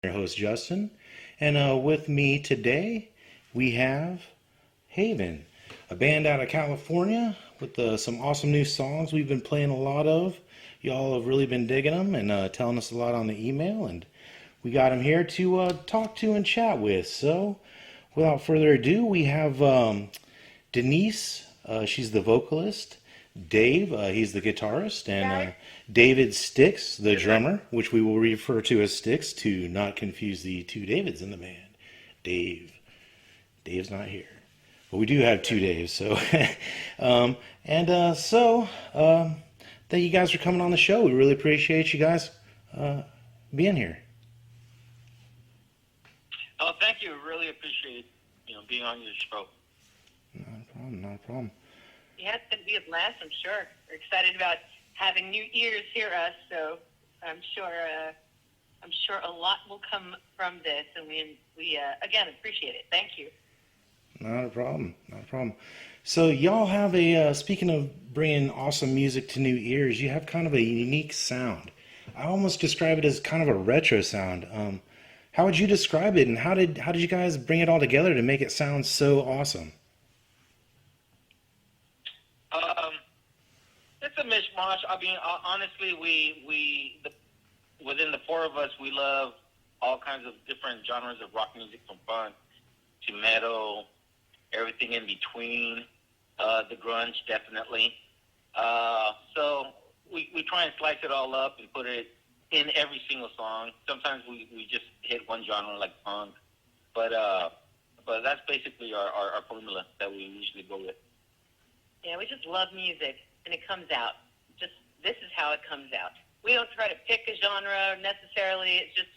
Your host Justin, and with me today we have Haivyn, a band out of California with some awesome new songs we've been playing a lot of. Y'all have really been digging them and telling us a lot on the email, and we got him here to talk to and chat with. So, without further ado, we have Denise. She's the vocalist. Dave, he's the guitarist, and David Sticks, the drummer, which we will refer to as Sticks to not confuse the two Davids in the band. Dave's not here, but we do have two Daves. So, thank you guys for coming on the show. We really appreciate you guys being here. Oh, thank you. Really appreciate being on your show. Not a problem. Yeah, it's going to be a blast, I'm sure. We're excited about having new ears hear us, so I'm sure a lot will come from this, and we again appreciate it. Thank you. Not a problem. So y'all have speaking of bringing awesome music to new ears, you have kind of a unique sound. I almost describe it as kind of a retro sound. How would you describe it, and how did you guys bring it all together to make it sound so awesome? It's a mishmash. I mean, honestly, within the four of us, we love all kinds of different genres of rock music, from punk to metal, everything in between, the grunge, definitely. So we try and slice it all up and put it in every single song. Sometimes we just hit one genre like punk, but that's basically our formula that we usually go with. Yeah, we just love music, and it comes out. Just this is how it comes out. We don't try to pick a genre necessarily. It's just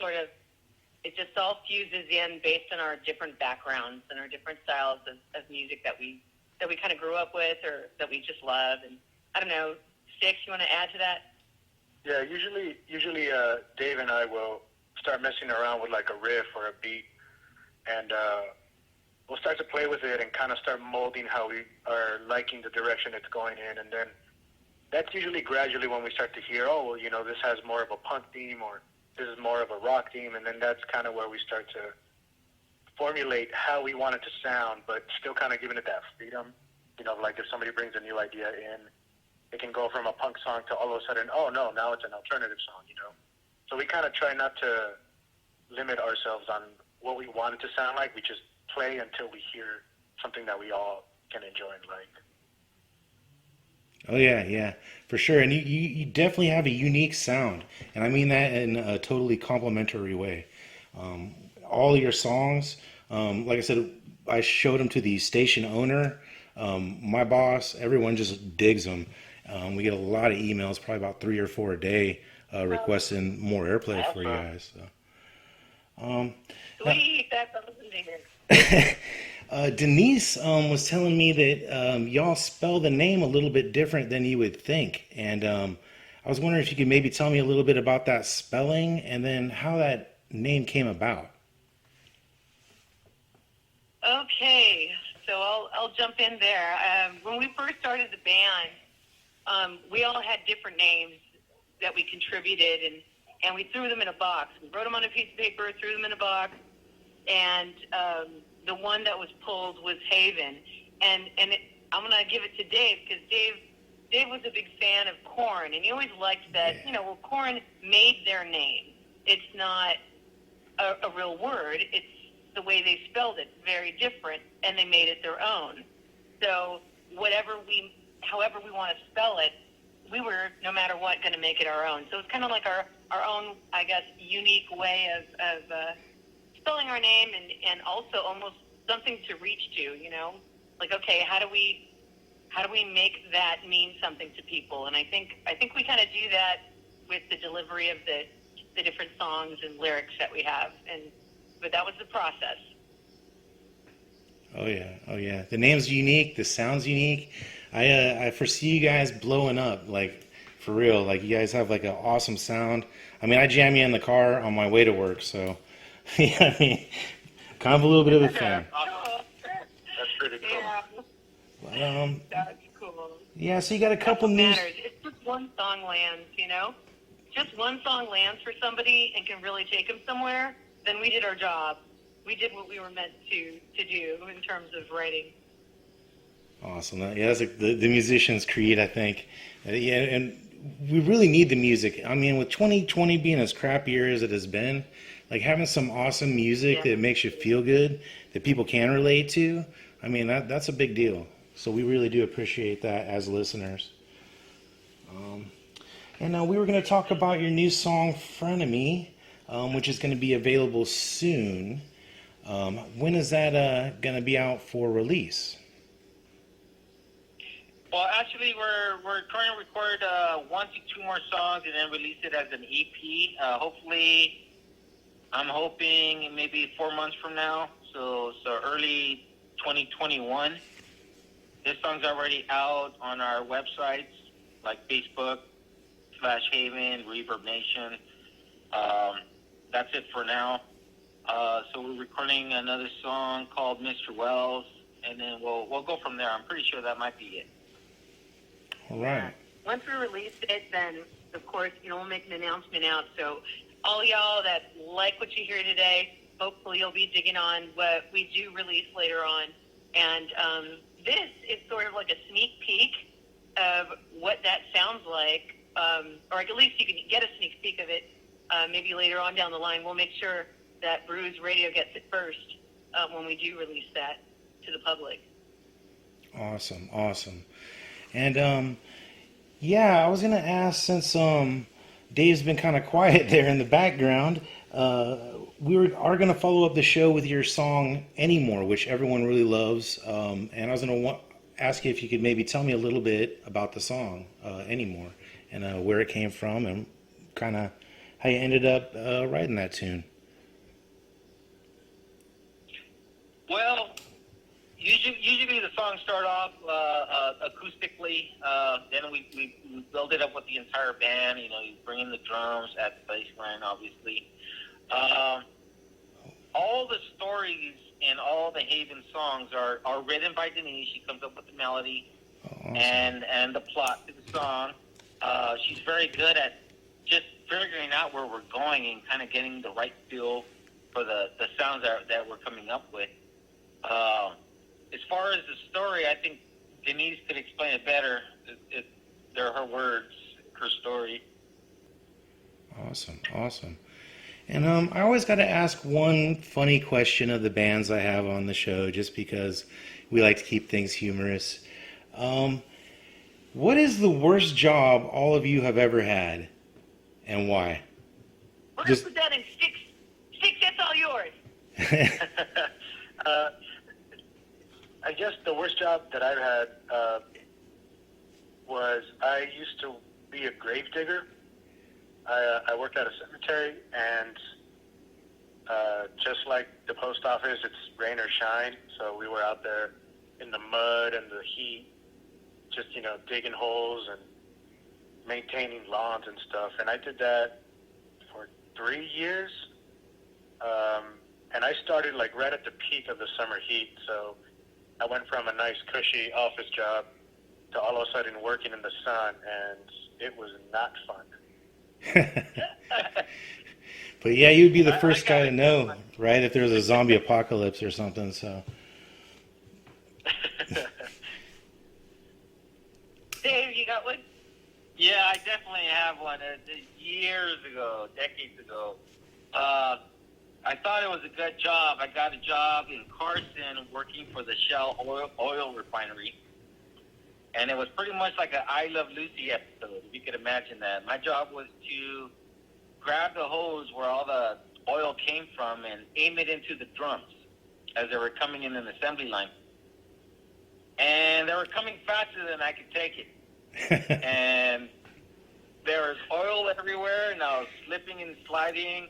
it just all fuses in based on our different backgrounds and our different styles of music that we kind of grew up with or that we just love. And I don't know, Six, you want to add to that? Yeah, usually Dave and I will start messing around with like a riff or a beat, and we'll start to play with it and kind of start molding how we are liking the direction it's going in. And then that's usually gradually when we start to hear, oh, well, this has more of a punk theme, or this is more of a rock theme. And then that's kind of where we start to formulate how we want it to sound, but still kind of giving it that freedom. Like if somebody brings a new idea in, it can go from a punk song to all of a sudden, oh, no, now it's an alternative song, So we kind of try not to limit ourselves on what we want it to sound like. We just play until we hear something that we all can enjoy and like. Oh yeah, for sure. And you definitely have a unique sound, and I mean that in a totally complimentary way. All your songs, like I said, I showed them to the station owner, my boss. Everyone just digs them. We get a lot of emails, probably about 3 or 4 a day, requesting more airplay for you guys. So. Sweet, that's amazing. Denise was telling me that y'all spell the name a little bit different than you would think, and I was wondering if you could maybe tell me a little bit about that spelling and then how that name came about. Okay, so I'll jump in there. When we first started the band, we all had different names that we contributed, and we threw them in a box. We wrote them on a piece of paper, threw them in a box, and the one that was pulled was Haivyn. And I'm going to give it to Dave, because Dave was a big fan of Korn, and he always liked that, Korn made their name. It's not a real word. It's the way they spelled it, very different, and they made it their own. So however we want to spell it, we were, no matter what, going to make it our own. So it's kind of like our own, I guess, unique way of spelling our name, and also almost something to reach to, like, okay, how do we make that mean something to people? And I think we kind of do that with the delivery of the different songs and lyrics that we have, but that was the process. Oh yeah. The name's unique. The sound's unique. I foresee you guys blowing up, like, for real. Like, you guys have like an awesome sound. I mean, I jam you in the car on my way to work, so yeah, I mean, kind of a little bit of a fan. That's pretty cool. Yeah. But, That's cool. yeah, so you got a couple That's what news. matters. It's just one song lands, Just one song lands for somebody and can really take them somewhere. then we did our job. We did what we were meant to do in terms of writing. Awesome. Yeah, that's like the musician's creed, I think. Yeah, and we really need the music. I mean, with 2020 being as crap year as it has been, like having some awesome music Yeah. that makes you feel good, that people can relate to, I mean, that's a big deal. So we really do appreciate that as listeners. And we were going to talk about your new song, Frenemy, which is going to be available soon. When is that going to be out for release? Well, actually, we're trying to record 1 to 2 more songs and then release it as an EP. Hopefully, I'm hoping maybe 4 months from now, so early 2021. This song's already out on our websites like Facebook /Haivyn, Reverb Nation. That's it for now. So we're recording another song called Mr. Wells, and then we'll go from there. I'm pretty sure that might be it. All right. Once we release it, then of course, we'll make an announcement out. So all y'all that like what you hear today, hopefully you'll be digging on what we do release later on. And this is sort of like a sneak peek of what that sounds like, or at least you can get a sneak peek of it. Maybe later on down the line, we'll make sure that Brews Radio gets it first when we do release that to the public. Awesome. And yeah, I was gonna ask, since Dave's been kind of quiet there in the background, we are gonna follow up the show with your song "Anymore," which everyone really loves. And I was gonna ask you if you could maybe tell me a little bit about the song "Anymore" and where it came from and kind of how you ended up writing that tune. Well, usually the songs start off acoustically. Then we build it up with the entire band. You bring in the drums at the bass line, obviously. All the stories in all the Haivyn songs are written by Denise. She comes up with the melody Awesome. and the plot to the song. She's very good at just figuring out where we're going and kind of getting the right feel for the sounds that we're coming up with. As far as the story, I think Denise could explain it better. They're her words, her story. Awesome. And I always got to ask one funny question of the bands I have on the show, just because we like to keep things humorous. What is the worst job all of you have ever had, and why? We're going to put that in six. That's all yours. I guess the worst job that I've had was I used to be a grave digger. I worked at a cemetery, and just like the post office, it's rain or shine. So we were out there in the mud and the heat, just digging holes and maintaining lawns and stuff. And I did that for 3 years. And I started like right at the peak of the summer heat. So I went from a nice cushy office job to all of a sudden working in the sun, and it was not fun. But yeah, you'd be the first guy to know, right? If there was a zombie apocalypse or something. So. Dave, you got one? Yeah, I definitely have one. Years ago, decades ago. I thought it was a good job. I got a job in Carson working for the Shell oil refinery. And it was pretty much like an I Love Lucy episode, if you could imagine that. My job was to grab the hose where all the oil came from and aim it into the drums as they were coming in an assembly line. And they were coming faster than I could take it. And there was oil everywhere, and I was slipping and sliding.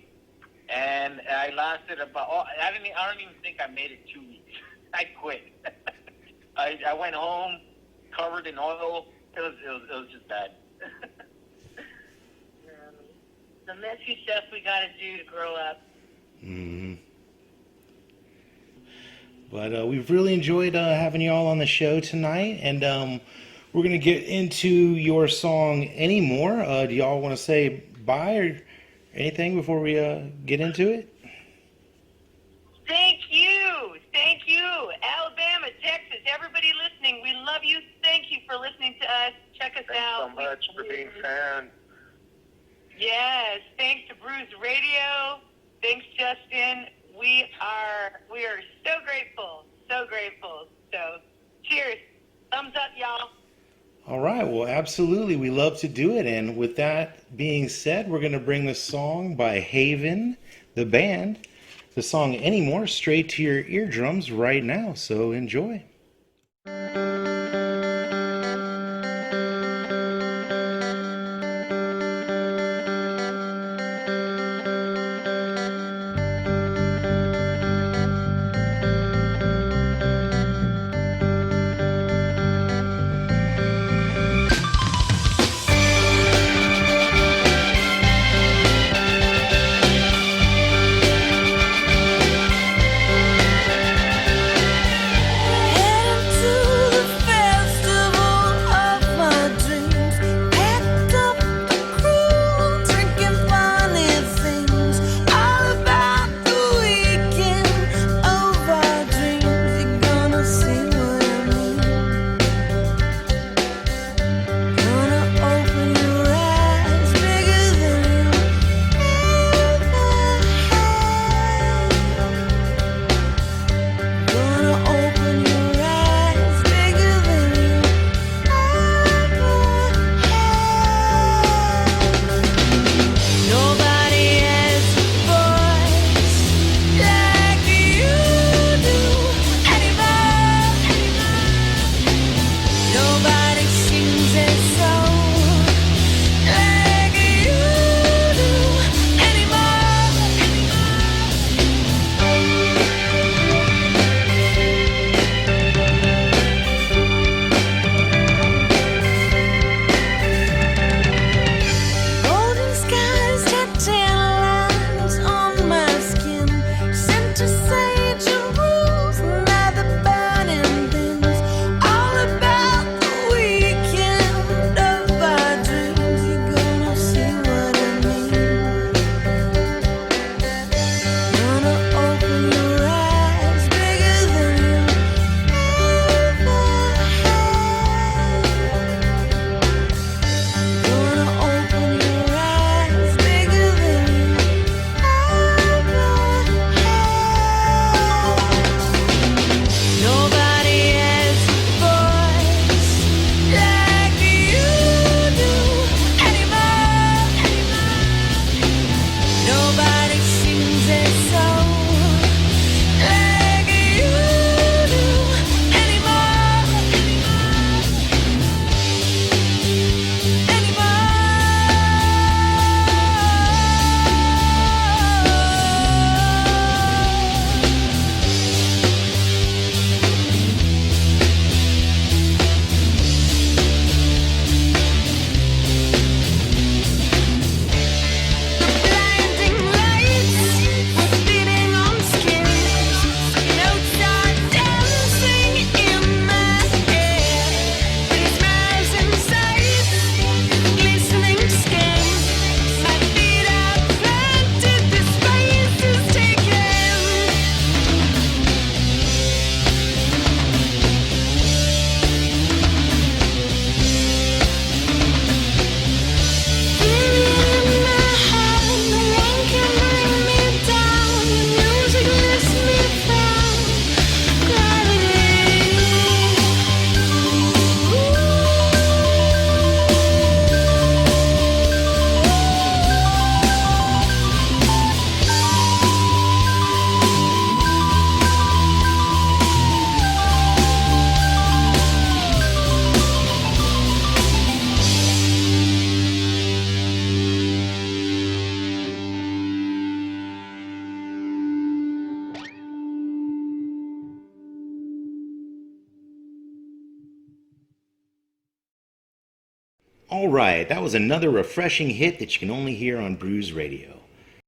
And I lasted about, I don't even think I made it 2 weeks. I quit. I went home covered in oil. It was just bad. The messy stuff we got to do to grow up. Mm-hmm. But we've really enjoyed having you all on the show tonight, and we're going to get into your song Anymore. Do y'all want to say bye or anything before we get into it? everybody listening, we love you. Thank you for listening to us. Check us out. Thanks so much for being fans. Yes, thanks to Brews Radio. Thanks, Justin. We are so grateful. So grateful. So, cheers. Thumbs up, y'all. All right, well, absolutely. We love to do it. And with that being said, we're going to bring the song by Haivyn, the band, the song Anymore, straight to your eardrums right now. So enjoy. All right, that was another refreshing hit that you can only hear on Brews Radio.